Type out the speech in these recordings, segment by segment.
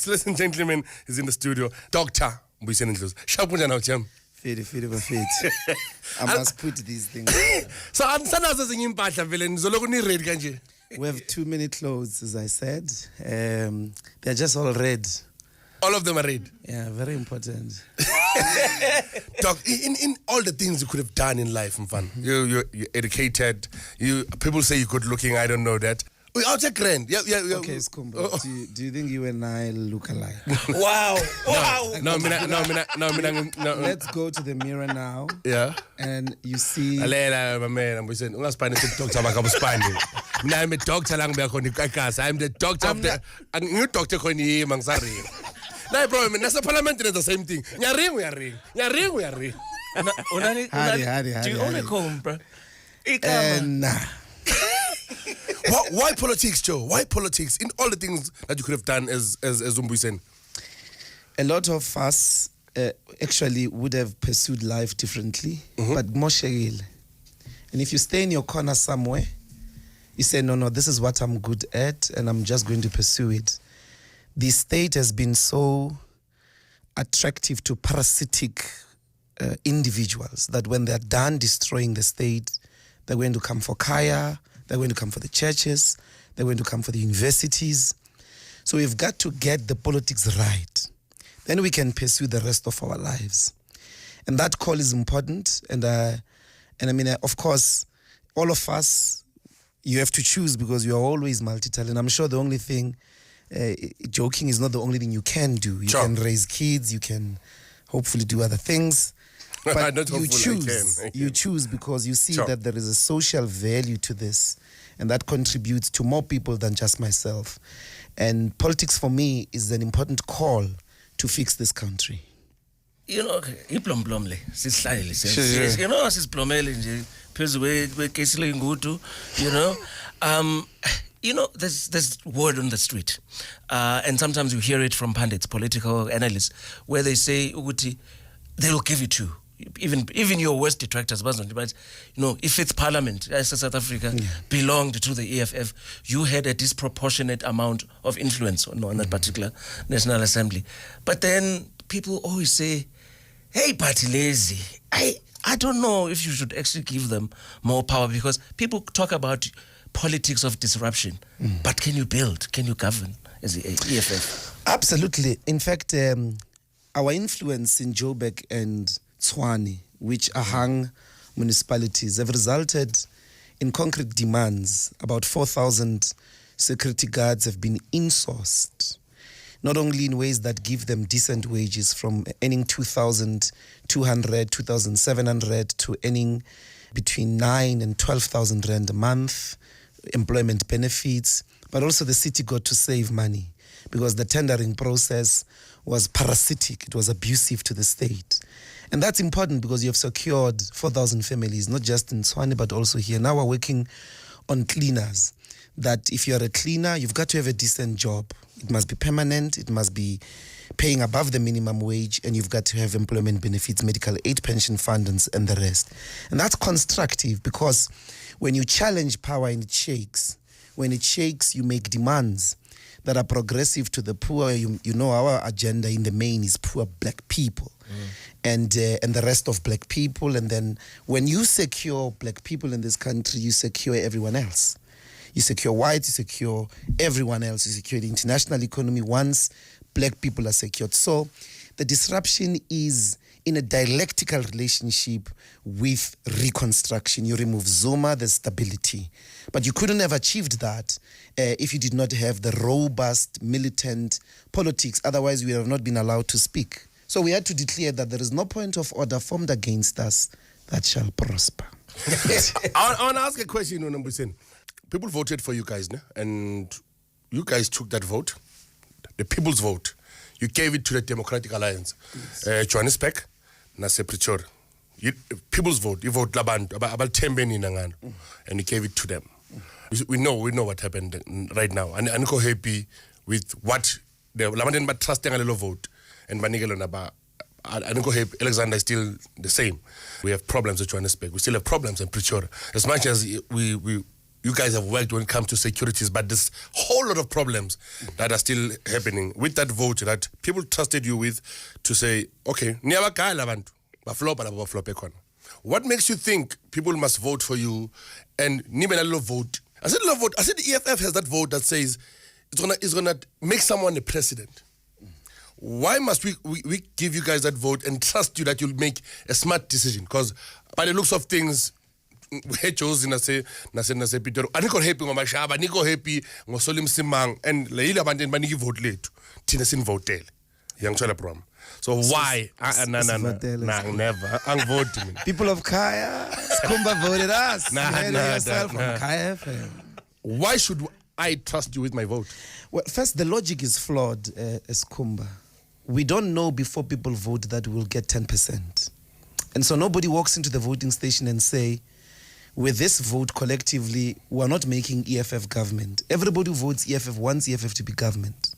Ladies and gentlemen, is in the studio. Dr. Ndlozi. Shapunja now, Cham. Fade. I must put these things. So, We have too many clothes, as I said. They're just all red. All of them are red. Yeah, very important. Doc, in all the things you could have done in life, Mfan, you're educated. People say you're good looking. I don't know that. We are grand. Yeah. Okay, Skhumba. Do you think you and I look alike? Wow. No. Let's go to the mirror now. Yeah. And you see. Alela, my man. I'm saying, I'm a doctor. I'm a doctor. I'm the doctor of the. I'm new doctor. I'm sorry. No problem. That's the parliament is the same thing. Yaring. Do you own a comb, bro? Nah. Why politics, Joe? Why politics? In all the things that you could have done as Umbuyisen. A lot of us actually would have pursued life differently, but more shagil. And if you stay in your corner somewhere, you say, no, this is what I'm good at, and I'm just going to pursue it. The state has been so attractive to parasitic individuals that when they're done destroying the state, they're going to come for Kaya, they're going to come for the churches, they're going to come for the universities. So we've got to get the politics right. Then we can pursue the rest of our lives. And that call is important. And I mean, of course, all of us, you have to choose because you are always multi-talented. I'm sure the only thing, joking is not the only thing you can do. You can raise kids, you can hopefully do other things. But you choose because you see that there is a social value to this, and that contributes to more people than just myself. And politics for me is an important call to fix this country. You know, iplomplomle sisihlalile you know sisiplomele nje phezulu kwekesile ngutu, you know. You know, there's word on the street, and sometimes you hear it from pundits, political analysts, where they say uguti they will give you two. Even your worst detractors, but you know, if it's Parliament, as South Africa belonged to the EFF, you had a disproportionate amount of influence on that particular National Assembly. But then people always say, "Hey, party lazy." I don't know if you should actually give them more power, because people talk about politics of disruption, but can you build? Can you govern as the EFF? Absolutely. In fact, our influence in Joburg and Tshwane, which are hung municipalities, have resulted in concrete demands. About 4,000 security guards have been insourced, not only in ways that give them decent wages, from earning 2,200, 2,700 to earning between 9 and 12,000 rand a month, employment benefits, but also the city got to save money because the tendering process was parasitic. It was abusive to the state. And that's important because you have secured 4,000 families, not just in Tshwane, but also here. Now we're working on cleaners, that if you're a cleaner, you've got to have a decent job. It must be permanent, it must be paying above the minimum wage, and you've got to have employment benefits, medical aid, pension funds, and the rest. And that's constructive because when you challenge power and it shakes, when it shakes, you make demands that are progressive to the poor. You know, our agenda in the main is poor black people. And the rest of black people. And then when you secure black people in this country, you secure everyone else. You secure whites, you secure everyone else. You secure the international economy once black people are secured. So the disruption is in a dialectical relationship with reconstruction. You remove Zuma, there's stability. But you couldn't have achieved that if you did not have the robust, militant politics. Otherwise, we would have not been allowed to speak. So we had to declare that there is no point of order formed against us that shall prosper. I want to ask a question, Ndlozi. People voted for you guys, no? And you guys took that vote, the people's vote. You gave it to the Democratic Alliance. Johannesburg, Nase Pretoria. People's vote. You vote Labantu, about 10 nangano, and you gave it to them. We know what happened right now. And I'm happy with what the Labantu but trusting a little vote. And Alexander is still the same. We have problems with Johannesburg. We still have problems in Pretoria. As much as we you guys have worked when it comes to securities, but there's a whole lot of problems that are still happening with that vote that people trusted you with to say, okay, what makes you think people must vote for you and vote? I said vote. I said the EFF has that vote that says it's gonna make someone a president. Why must we give you guys that vote and trust you that you'll make a smart decision? Because by the looks of things, Jozi nase Peter, aniko happy ngomashaba, aniko happy ngosolim simang, and leile abantu baniki vote lethu. Thina sinvotele. Yangithola prom. So why? Never. Vote me. People of Kaya, Skhumba voted us. From Kaya FM. Why should I trust you with my vote? Well, first, the logic is flawed, Skhumba. We don't know before people vote that we'll get 10%. And so nobody walks into the voting station and say, with this vote collectively, we're not making EFF government. Everybody who votes EFF wants EFF to be government.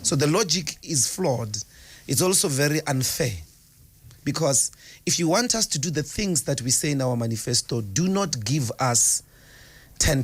So the logic is flawed. It's also very unfair. Because if you want us to do the things that we say in our manifesto, do not give us 10%.